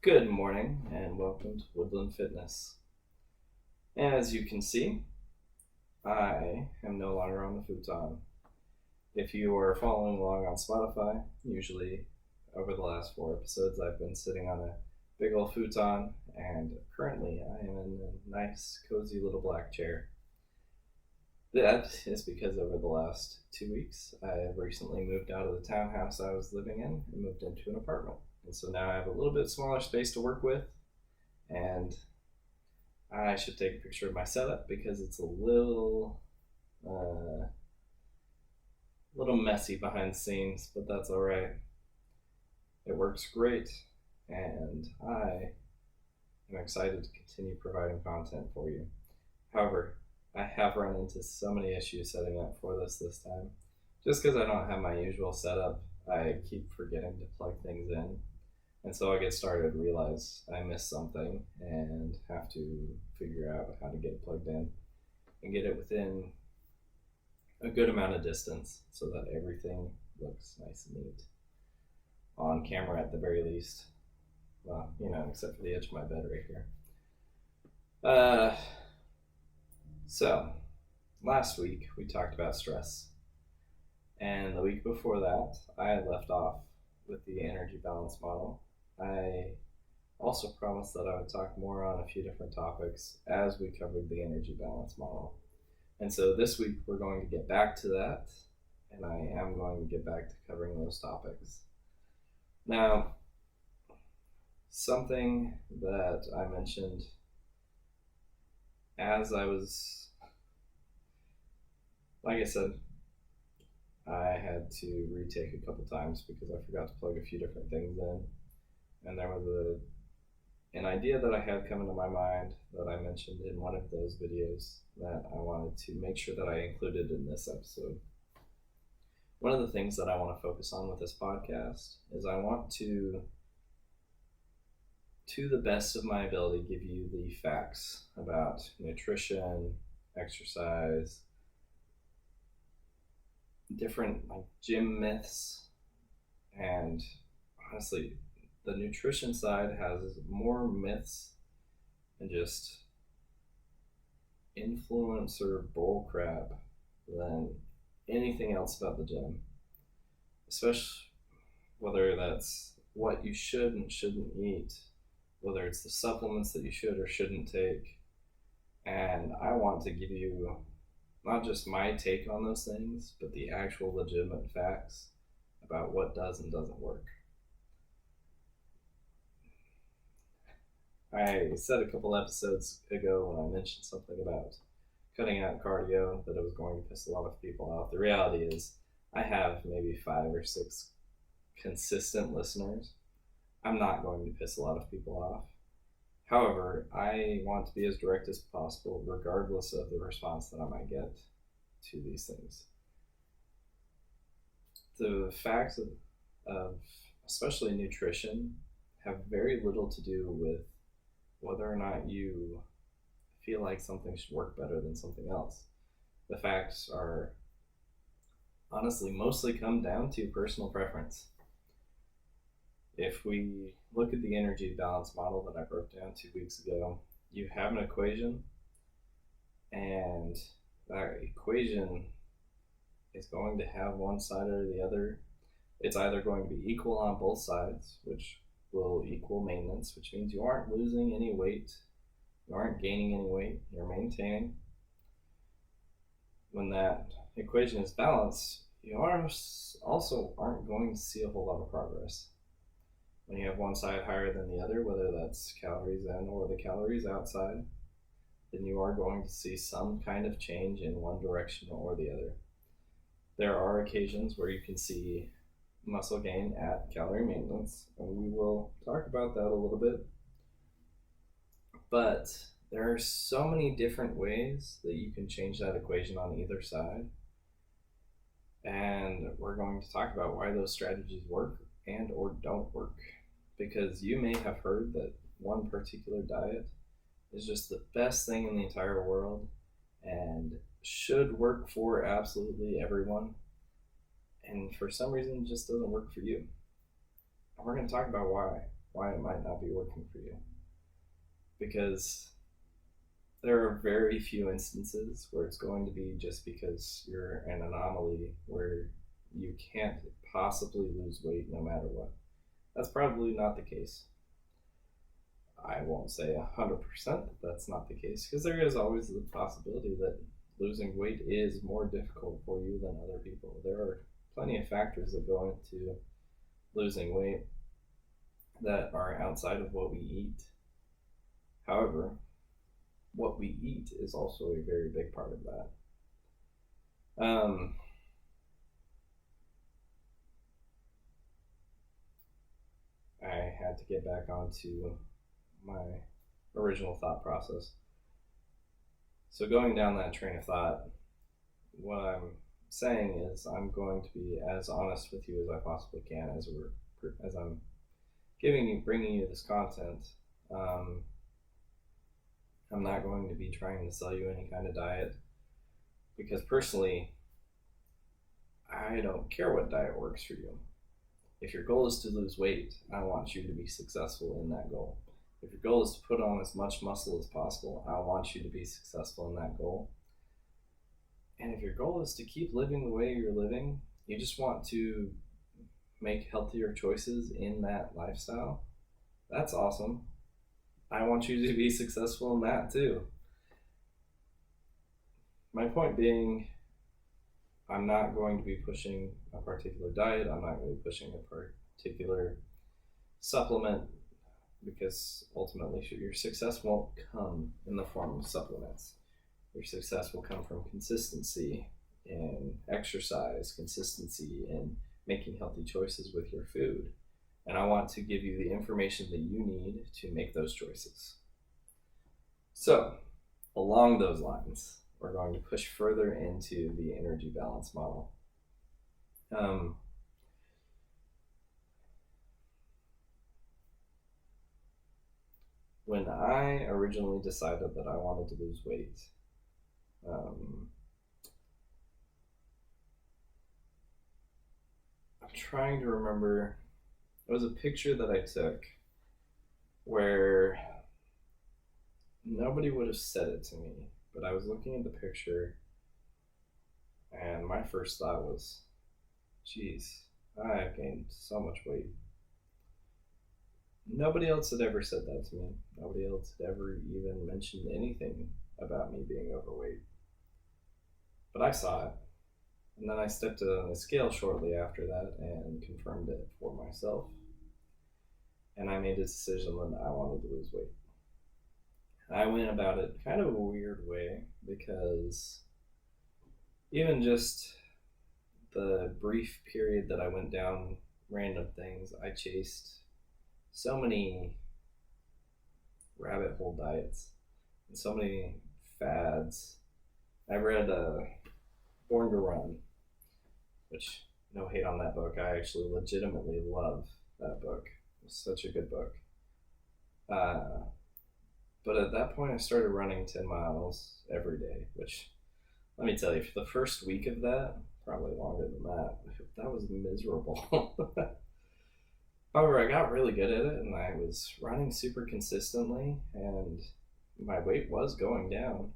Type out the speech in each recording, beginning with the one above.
Good morning and welcome to Woodland Fitness. As you can see, I am no longer on the futon. If you are following along on Spotify, usually over the last 4 episodes I've been sitting on a big old futon, and currently I am in a nice cozy little black chair. That is because over the last 2 weeks I have recently moved out of the townhouse I was living in and moved into an apartment. And so now I have a little bit smaller space to work with, and I should take a picture of my setup because it's a little messy behind the scenes, but that's all right. It works great, and I am excited to continue providing content for you. However, I have run into so many issues setting up for this time. Just because I don't have my usual setup, I keep forgetting to plug things in. And so I get started, realize I missed something, and have to figure out how to get it plugged in and get it within a good amount of distance so that everything looks nice and neat. On camera at the very least. Well, except for the edge of my bed right here. So, last week we talked about stress. And the week before that, I had left off with the energy balance model. I also promised that I would talk more on a few different topics as we covered the energy balance model. And so this week we're going to get back to that, and I am going to get back to covering those topics. Now, something that I mentioned as I was, like I said, I had to retake a couple times because I forgot to plug a few different things in. And there was an idea that I had come into my mind that I mentioned in one of those videos that I wanted to make sure that I included in this episode. One of the things that I want to focus on with this podcast is I want to the best of my ability, give you the facts about nutrition, exercise, different gym myths, and honestly, the nutrition side has more myths and just influencer bullcrap than anything else about the gym. Especially whether that's what you should and shouldn't eat, whether it's the supplements that you should or shouldn't take. And I want to give you not just my take on those things, but the actual legitimate facts about what does and doesn't work. I said a couple episodes ago when I mentioned something about cutting out cardio that it was going to piss a lot of people off. The reality is I have maybe 5 or 6 consistent listeners. I'm not going to piss a lot of people off. However, I want to be as direct as possible regardless of the response that I might get to these things. The facts of especially nutrition have very little to do with whether or not you feel like something should work better than something else. The facts are honestly mostly come down to personal preference. If we look at the energy balance model that I broke down 2 weeks ago, you have an equation, and that equation is going to have one side or the other. It's either going to be equal on both sides, which will equal maintenance, which means you aren't losing any weight, you aren't gaining any weight, you're maintaining. When that equation is balanced, you also aren't going to see a whole lot of progress. When you have one side higher than the other, whether that's calories in or the calories outside, then you are going to see some kind of change in one direction or the other. There are occasions where you can see muscle gain at calorie maintenance, and we will talk about that a little bit. But there are so many different ways that you can change that equation on either side, and we're going to talk about why those strategies work and or don't work, because you may have heard that one particular diet is just the best thing in the entire world and should work for absolutely everyone, and for some reason it just doesn't work for you. And we're going to talk about why. why it might not be working for you. Because there are very few instances where it's going to be just because you're an anomaly where you can't possibly lose weight no matter what. That's probably not the case. I won't say 100% that that's not the case, because there is always the possibility that losing weight is more difficult for you than other people. There are plenty of factors that go into losing weight that are outside of what we eat. However, what we eat is also a very big part of that. I had to get back onto my original thought process. So going down that train of thought, what I'm saying is I'm going to be as honest with you as I possibly can as I'm bringing you this content. I'm not going to be trying to sell you any kind of diet, because personally, I don't care what diet works for you. If your goal is to lose weight, I want you to be successful in that goal. If your goal is to put on as much muscle as possible, I want you to be successful in that goal. And if your goal is to keep living the way you're living, you just want to make healthier choices in that lifestyle, that's awesome. I want you to be successful in that too. My point being, I'm not going to be pushing a particular diet. I'm not going to be pushing a particular supplement, because ultimately your success won't come in the form of supplements. Your success will come from consistency in exercise, consistency in making healthy choices with your food. And I want to give you the information that you need to make those choices. So, along those lines, we're going to push further into the energy balance model. When I originally decided that I wanted to lose weight, I'm trying to remember, it was a picture that I took where nobody would have said it to me, but I was looking at the picture and my first thought was, geez, I've gained so much weight. Nobody else had ever said that to me. Nobody else had ever even mentioned anything about me being overweight. But I saw it. And then I stepped on the scale shortly after that and confirmed it for myself. And I made a decision that I wanted to lose weight. I went about it kind of a weird way, because even just the brief period that I went down random things, I chased so many rabbit hole diets and so many fads. I read Born to Run, which, no hate on that book. I actually legitimately love that book. It's such a good book. But at that point, I started running 10 miles every day, which, let me tell you, for the first week of that, probably longer than that was miserable. However, I got really good at it, and I was running super consistently, and my weight was going down.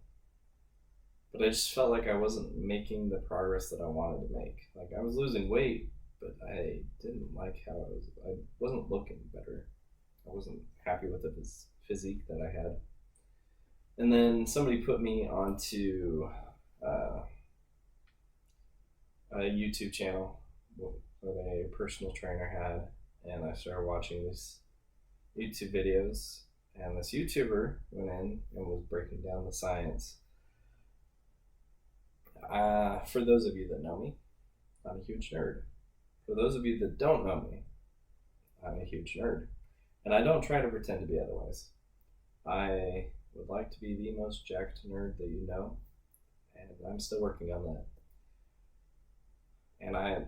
But I just felt like I wasn't making the progress that I wanted to make. Like, I was losing weight, but I didn't like how I wasn't looking better. I wasn't happy with the physique that I had. And then somebody put me onto a YouTube channel that a personal trainer had, and I started watching these YouTube videos, and this YouTuber went in and was breaking down the science. For those of you that know me, I'm a huge nerd. For those of you that don't know me, I'm a huge nerd. And I don't try to pretend to be otherwise. I would like to be the most jacked nerd that you know, and I'm still working on that. And I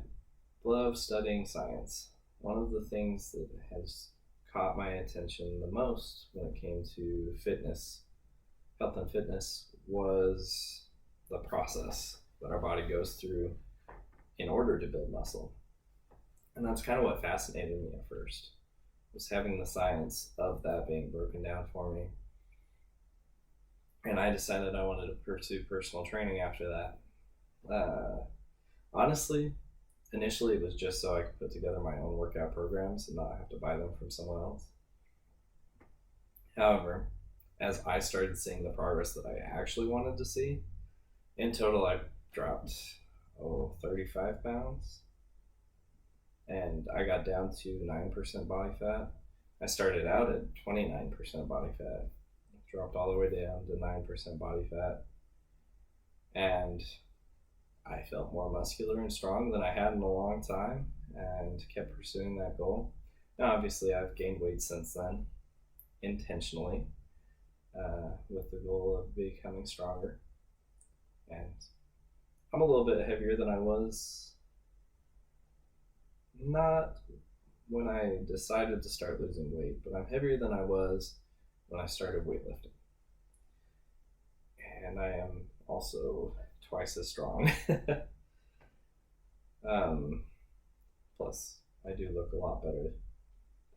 love studying science. One of the things that has caught my attention the most when it came to fitness, health and fitness, was the process that our body goes through in order to build muscle. And that's kind of what fascinated me at first. was having the science of that being broken down for me. And I decided I wanted to pursue personal training after that. Honestly, initially it was just so I could put together my own workout programs and not have to buy them from someone else. However, as I started seeing the progress that I actually wanted to see, in total I dropped 35 pounds, and I got down to 9% body fat. I started out at 29% body fat, dropped all the way down to 9% body fat, and I felt more muscular and strong than I had in a long time, and kept pursuing that goal. Now, obviously, I've gained weight since then, intentionally, with the goal of becoming stronger. And I'm a little bit heavier than I was, not when I decided to start losing weight, but I'm heavier than I was when I started weightlifting. And I am also twice as strong. Plus, I do look a lot better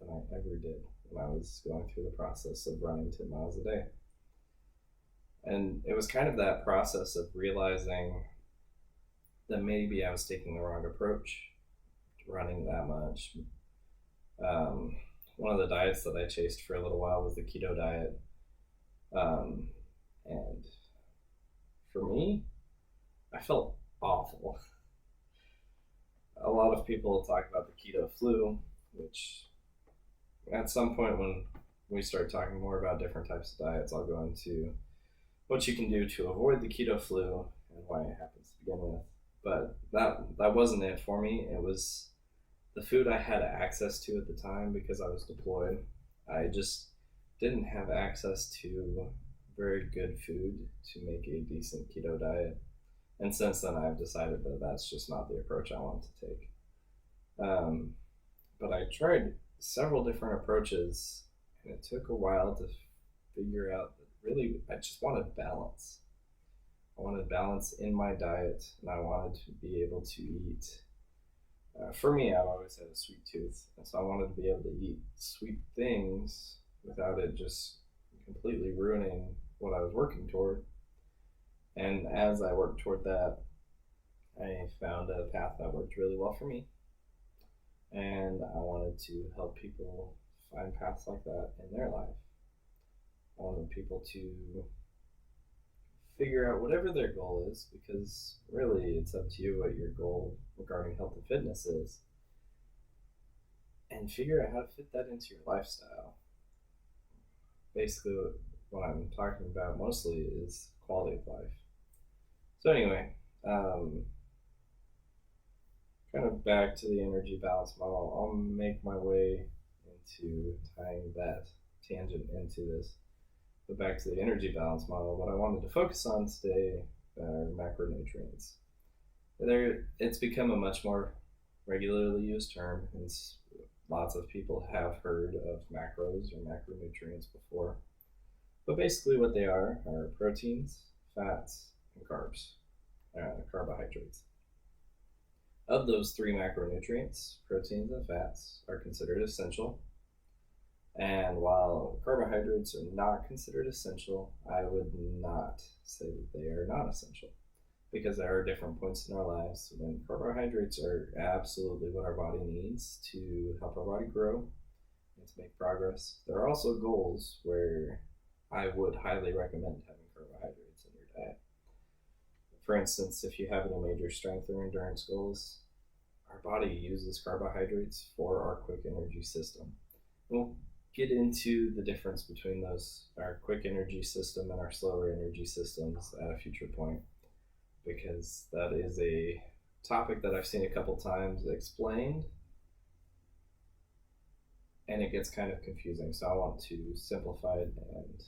than I ever did when I was going through the process of running 10 miles a day. And it was kind of that process of realizing that maybe I was taking the wrong approach to running that much. One of the diets that I chased for a little while was the keto diet. And for me, I felt awful. A lot of people talk about the keto flu, which at some point when we start talking more about different types of diets, I'll go into what you can do to avoid the keto flu and why it happens to begin with. But that wasn't it for me. It was the food I had access to at the time because I was deployed. I just didn't have access to very good food to make a decent keto diet. And since then, I've decided that that's just not the approach I want to take. But I tried several different approaches, and it took a while to figure out that really I just wanted balance. I wanted balance in my diet, and I wanted to be able to eat. For me, I've always had a sweet tooth, and so I wanted to be able to eat sweet things without it just completely ruining what I was working toward. And as I worked toward that, I found a path that worked really well for me. And I wanted to help people find paths like that in their life. I wanted people to figure out whatever their goal is, because really it's up to you what your goal regarding health and fitness is, and figure out how to fit that into your lifestyle. Basically, what I'm talking about mostly is quality of life. So anyway, kind of back to the energy balance model. I'll make my way into tying that tangent into this. But back to the energy balance model, what I wanted to focus on today are macronutrients. It's become a much more regularly used term, and lots of people have heard of macros or macronutrients before. But basically what they are proteins, fats, and carbs, carbohydrates. Of those three macronutrients, proteins and fats are considered essential. And while carbohydrates are not considered essential, I would not say that they are not essential, because there are different points in our lives when carbohydrates are absolutely what our body needs to help our body grow and to make progress. There are also goals where I would highly recommend having carbohydrates in your diet. For instance, if you have any major strength or endurance goals, our body uses carbohydrates for our quick energy system. We'll get into the difference between those, our quick energy system and our slower energy systems, at a future point, because that is a topic that I've seen a couple times explained, and it gets kind of confusing. So I want to simplify it and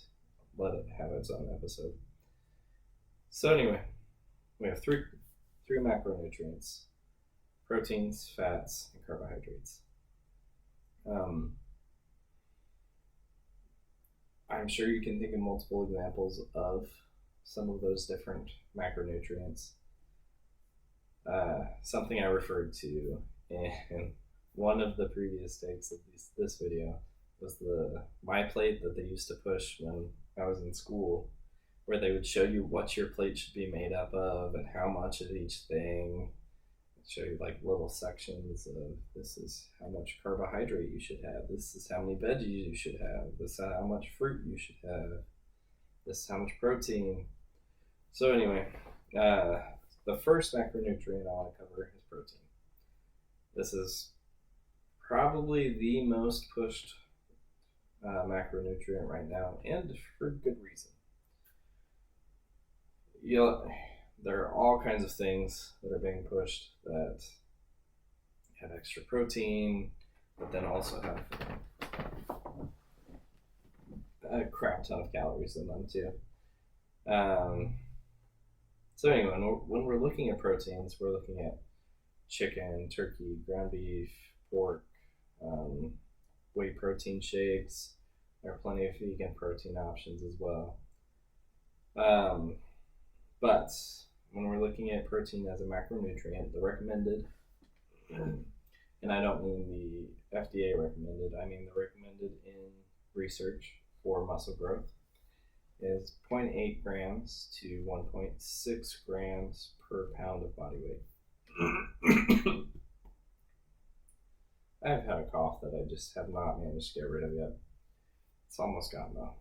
let it have its own episode. So anyway, we have three macronutrients: proteins, fats, and carbohydrates. I'm sure you can think of multiple examples of some of those different macronutrients. Something I referred to in one of the previous takes of this video was the my plate that they used to push when I was in school, where they would show you what your plate should be made up of and how much of each thing. Show you like little sections of this is how much carbohydrate you should have, this is how many veggies you should have, this is how much fruit you should have, this is how much protein. So anyway, the first macronutrient I want to cover is protein. This is probably the most pushed macronutrient right now, and for good reason. There are all kinds of things that are being pushed that have extra protein, but then also have a crap ton of calories in them too. So anyway, when we're looking at proteins, we're looking at chicken, turkey, ground beef, pork, whey protein shakes. There are plenty of vegan protein options as well. But when we're looking at protein as a macronutrient, the recommended, and I don't mean the FDA recommended, I mean the recommended in research for muscle growth, is 0.8 grams to 1.6 grams per pound of body weight. I've had a cough that I just have not managed to get rid of yet. It's almost gone though.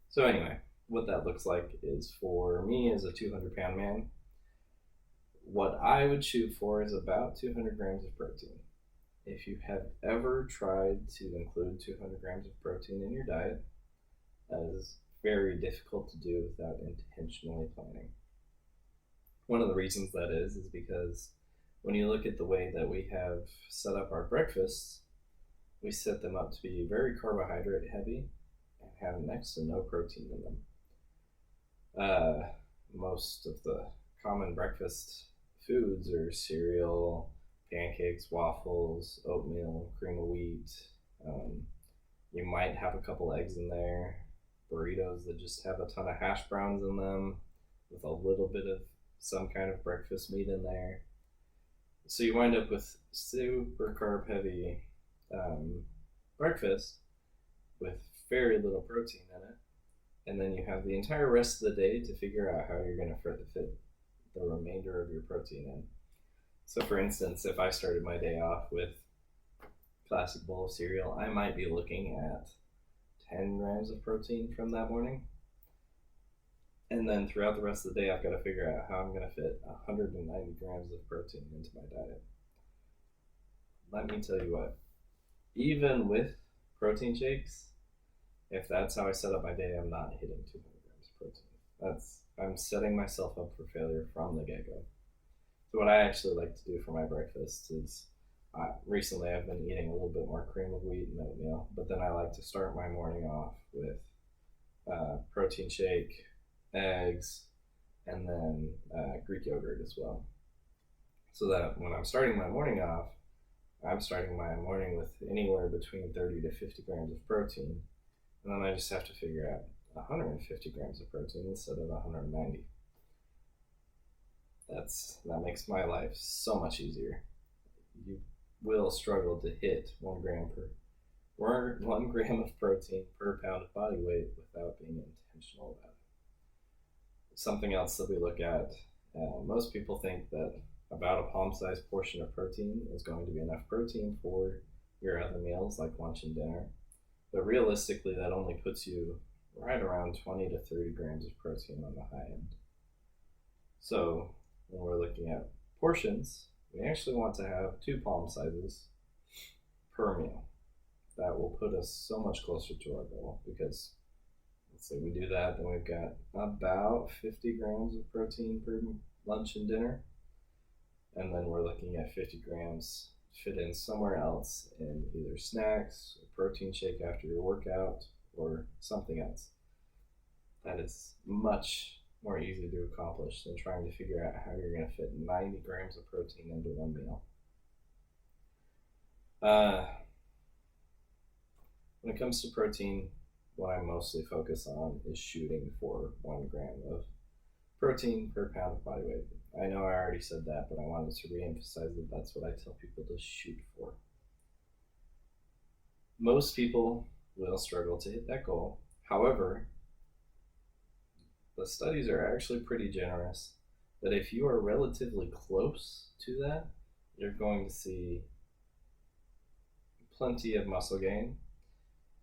So anyway, what that looks like is, for me as a 200-pound man, what I would shoot for is about 200 grams of protein. If you have ever tried to include 200 grams of protein in your diet, that is very difficult to do without intentionally planning. One of the reasons that is because when you look at the way that we have set up our breakfasts, we set them up to be very carbohydrate heavy and have next to no protein in them. Most of the common breakfast foods are cereal, pancakes, waffles, oatmeal, cream of wheat. You might have a couple eggs in there, burritos that just have a ton of hash browns in them with a little bit of some kind of breakfast meat in there. So you wind up with super carb heavy breakfast with very little protein in it. And then you have the entire rest of the day to figure out how you're going to fit the remainder of your protein in. So for instance, if I started my day off with a classic bowl of cereal, I might be looking at 10 grams of protein from that morning. And then throughout the rest of the day, I've got to figure out how I'm going to fit 190 grams of protein into my diet. Let me tell you what, even with protein shakes, if that's how I set up my day, I'm not hitting 200 grams of protein. I'm setting myself up for failure from the get-go. So what I actually like to do for my breakfast is, recently I've been eating a little bit more cream of wheat and oatmeal, but then I like to start my morning off with protein shake, eggs, and then Greek yogurt as well. So that when I'm starting my morning off, I'm starting my morning with anywhere between 30 to 50 grams of protein. And then I just have to figure out 150 grams of protein instead of 190. That makes my life so much easier. You will struggle to hit 1 gram of protein per pound of body weight without being intentional about it. Something else that we look at, most people think that about a palm-sized portion of protein is going to be enough protein for your other meals like lunch and dinner. But realistically, that only puts you right around 20 to 30 grams of protein on the high end. So when we're looking at portions, we actually want to have 2 palm sizes per meal. That will put us so much closer to our goal, because let's say we do that, then we've got about 50 grams of protein per lunch and dinner. And then we're looking at 50 grams fit in somewhere else in either snacks, a protein shake after your workout, or something else. That is much more easy to accomplish than trying to figure out how you're going to fit 90 grams of protein into one meal. When it comes to protein, what I mostly focus on is shooting for 1 gram of protein per pound of body weight. I know I already said that, but I wanted to re-emphasize that that's what I tell people to shoot for. Most people will struggle to hit that goal. However, the studies are actually pretty generous that if you are relatively close to that, you're going to see plenty of muscle gain.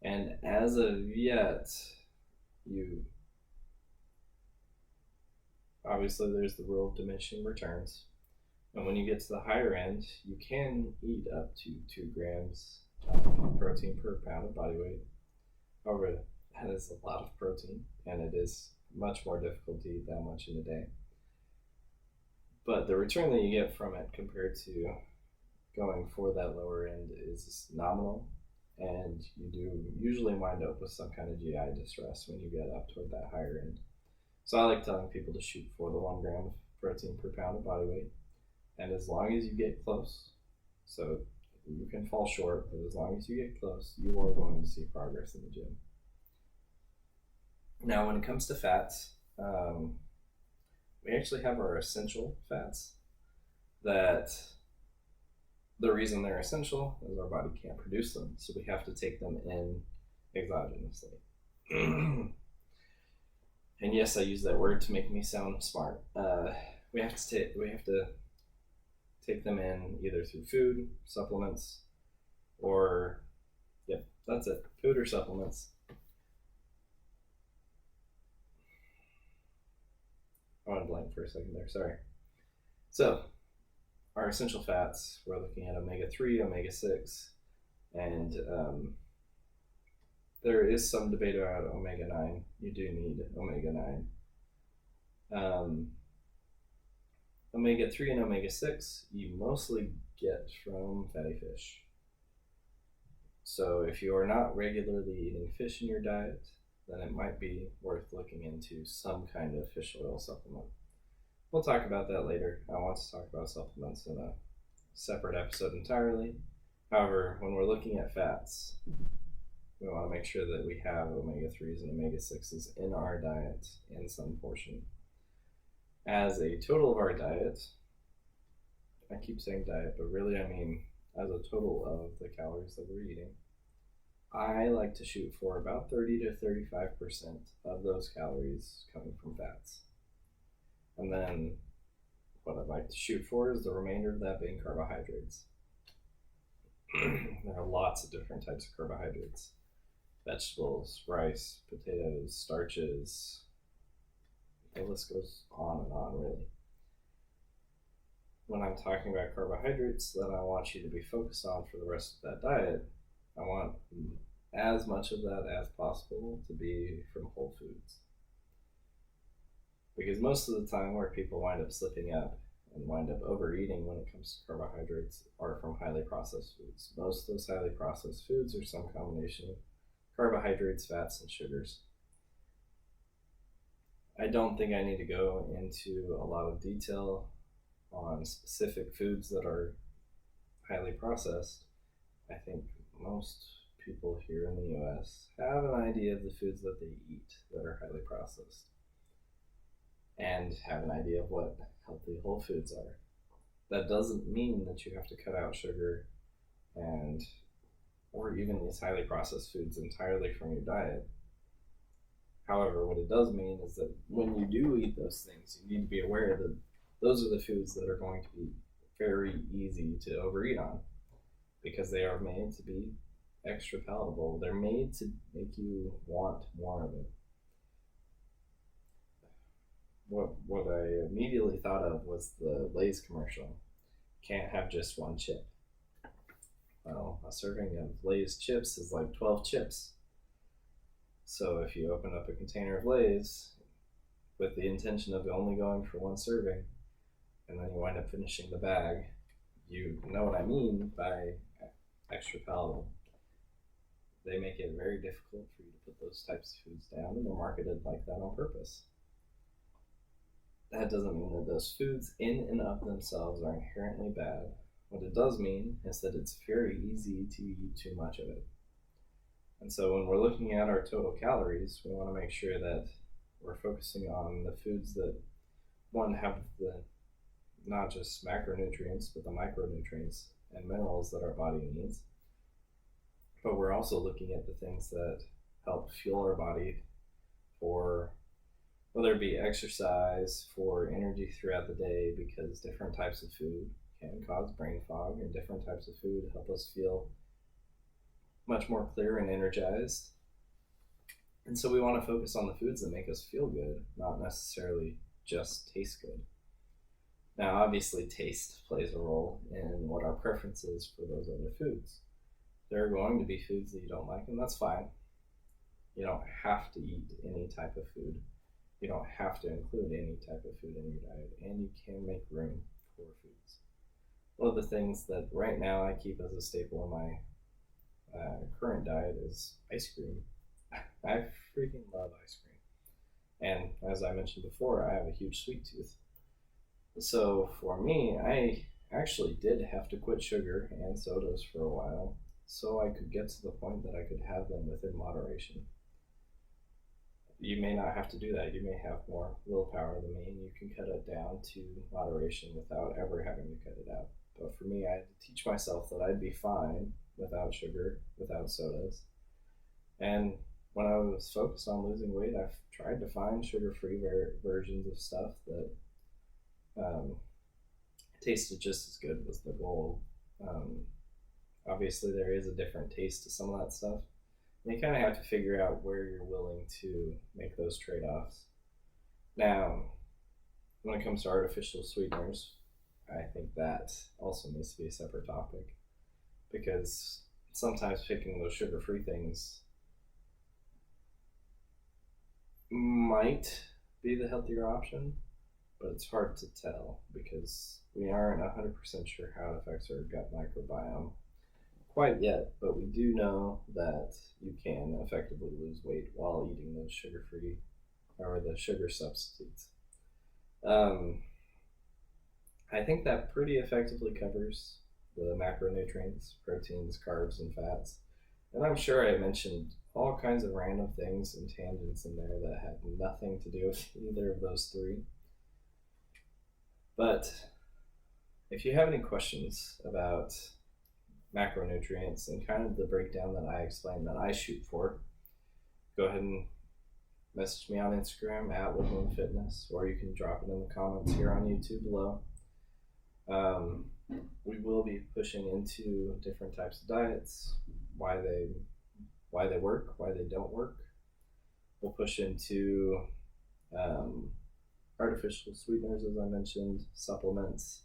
And as of yet, you obviously there's the rule of diminishing returns. And when you get to the higher end, you can eat up to 2 grams of protein per pound of body weight. However, that is a lot of protein, and it is much more difficult to eat that much in a day. But the return that you get from it compared to going for that lower end is nominal, and you do usually wind up with some kind of GI distress when you get up toward that higher end. So I like telling people to shoot for the 1 gram of protein per pound of body weight. And as long as you get close, so you can fall short, but as long as you get close, you are going to see progress in the gym. Now, when it comes to fats, we actually have our essential fats that the reason they're essential is our body can't produce them, so we have to take them in exogenously. And yes, I use that word to make me sound smart. We have to take them in either through food, supplements, or that's it, food or supplements. I went blank for a second there, sorry. So, our essential fats, we're looking at omega-3, omega-6, and there is some debate about omega-9. You do need omega-9. Omega-3 and omega-6 you mostly get from fatty fish. So if you are not regularly eating fish in your diet, then it might be worth looking into some kind of fish oil supplement. We'll talk about that later. I want to talk about supplements in a separate episode entirely. However, when we're looking at fats, we want to make sure that we have omega-3s and omega-6s in our diet in some portion. As a total of our diet, I keep saying diet, but really I mean as a total of the calories that we're eating, I like to shoot for about 30 to 35% of those calories coming from fats. And then what I'd like to shoot for is the remainder of that being carbohydrates. There are lots of different types of carbohydrates. Vegetables, rice, potatoes, starches. The list goes on and on, really. When I'm talking about carbohydrates that I want you to be focused on for the rest of that diet, I want as much of that as possible to be from whole foods. Because most of the time where people wind up slipping up and wind up overeating when it comes to carbohydrates are from highly processed foods. Most of those highly processed foods are some combination of carbohydrates, fats, and sugars. I don't think I need to go into a lot of detail on specific foods that are highly processed. I think most people here in the US have an idea of the foods that they eat that are highly processed and have an idea of what healthy whole foods are. That doesn't mean that you have to cut out sugar or even these highly processed foods entirely from your diet. However, what it does mean is that when you do eat those things, you need to be aware that those are the foods that are going to be very easy to overeat on because they are made to be extra palatable. They're made to make you want more of it. What I immediately thought of was the Lay's commercial. Can't have just one chip. Well, a serving of Lay's chips is like 12 chips. So if you open up a container of Lay's with the intention of only going for one serving, and then you wind up finishing the bag, you know what I mean by extra palatable. They make it very difficult for you to put those types of foods down, and they're marketed like that on purpose. That doesn't mean that those foods in and of themselves are inherently bad. What it does mean is that it's very easy to eat too much of it. And so when we're looking at our total calories, we want to make sure that we're focusing on the foods that, one, have the not just macronutrients, but the micronutrients and minerals that our body needs. But we're also looking at the things that help fuel our body for whether it be exercise, for energy throughout the day, because different types of food can cause brain fog, and different types of food help us feel much more clear and energized. And so we want to focus on the foods that make us feel good, not necessarily just taste good. Now, obviously, taste plays a role in what our preference is for those other foods. There are going to be foods that you don't like, and that's fine. You don't have to eat any type of food. You don't have to include any type of food in your diet, and you can make room for foods. One of the things that right now I keep as a staple in my current diet is ice cream. I freaking love ice cream. And as I mentioned before, I have a huge sweet tooth. So for me, I actually did have to quit sugar and sodas for a while so I could get to the point that I could have them within moderation. You may not have to do that. You may have more willpower than me, and you can cut it down to moderation without ever having to cut it out. But for me, I had to teach myself that I'd be fine without sugar, without sodas. And when I was focused on losing weight, I've tried to find sugar-free versions of stuff that tasted just as good was the goal. Obviously, there is a different taste to some of that stuff. And you kind of have to figure out where you're willing to make those trade-offs. Now, when it comes to artificial sweeteners, I think that also needs to be a separate topic, because sometimes picking those sugar-free things might be the healthier option, but it's hard to tell because we aren't 100% sure how it affects our gut microbiome quite yet, but we do know that you can effectively lose weight while eating those sugar-free or the sugar substitutes. I think that pretty effectively covers the macronutrients, proteins, carbs, and fats. And I'm sure I mentioned all kinds of random things and tangents in there that had nothing to do with either of those three. But if you have any questions about macronutrients and kind of the breakdown that I explained that I shoot for, go ahead and message me on Instagram at Woodland Fitness, or you can drop it in the comments here on YouTube below. We will be pushing into different types of diets, why they work, why they don't work. We'll push into artificial sweeteners, as I mentioned, supplements.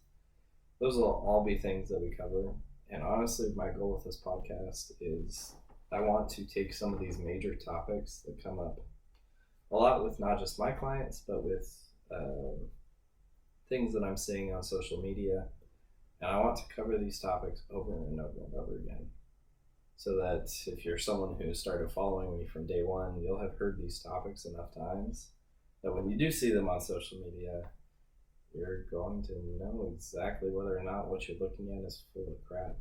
Those will all be things that we cover. And honestly, my goal with this podcast is I want to take some of these major topics that come up a lot with not just my clients, but with things that I'm seeing on social media. And I want to cover these topics over and over and over again, so that if you're someone who started following me from day one, you'll have heard these topics enough times that when you do see them on social media, you're going to know exactly whether or not what you're looking at is full of crap.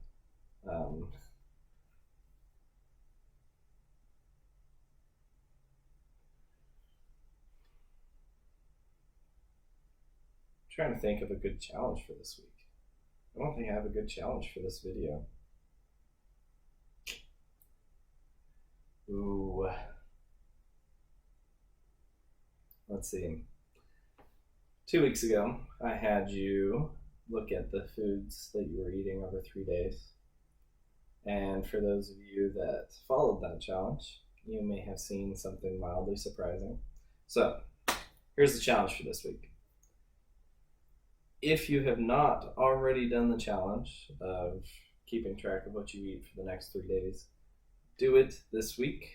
Trying to think of a good challenge for this week. I don't think I have a good challenge for this video. Ooh. Let's see. 2 weeks ago, I had you look at the foods that you were eating over 3 days. And for those of you that followed that challenge, you may have seen something mildly surprising. So, here's the challenge for this week. If you have not already done the challenge of keeping track of what you eat for the next 3 days, do it this week.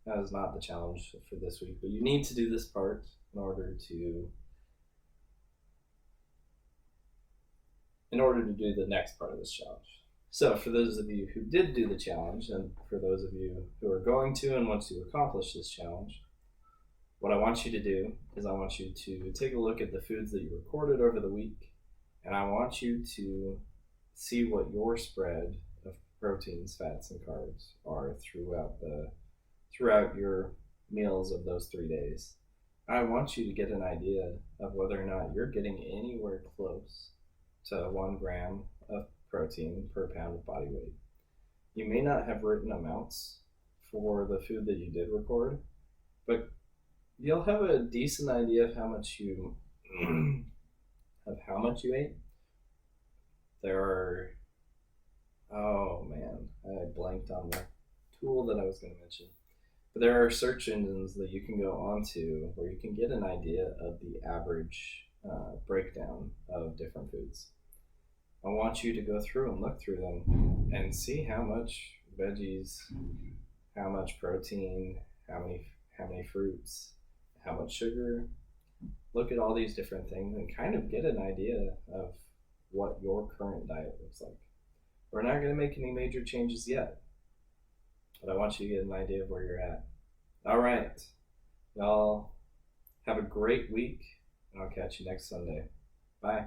That is not the challenge for this week, but you need to do this part in order to do the next part of this challenge. So for those of you who did do the challenge, and for those of you who are going to and want to accomplish this challenge, what I want you to do is I want you to take a look at the foods that you recorded over the week, and I want you to see what your spread of proteins, fats, and carbs are throughout your meals of those 3 days. I want you to get an idea of whether or not you're getting anywhere close to 1 gram of protein per pound of body weight. You may not have written amounts for the food that you did record, but you'll have a decent idea of how much you ate. There are, oh man, I blanked on the tool that I was going to mention. But there are search engines that you can go onto where you can get an idea of the average breakdown of different foods. I want you to go through and look through them and see how much veggies, how much protein, how many fruits, how much sugar. Look at all these different things and kind of get an idea of what your current diet looks like. We're not going to make any major changes yet, but I want you to get an idea of where you're at. All right, y'all have a great week, and I'll catch you next Sunday. Bye.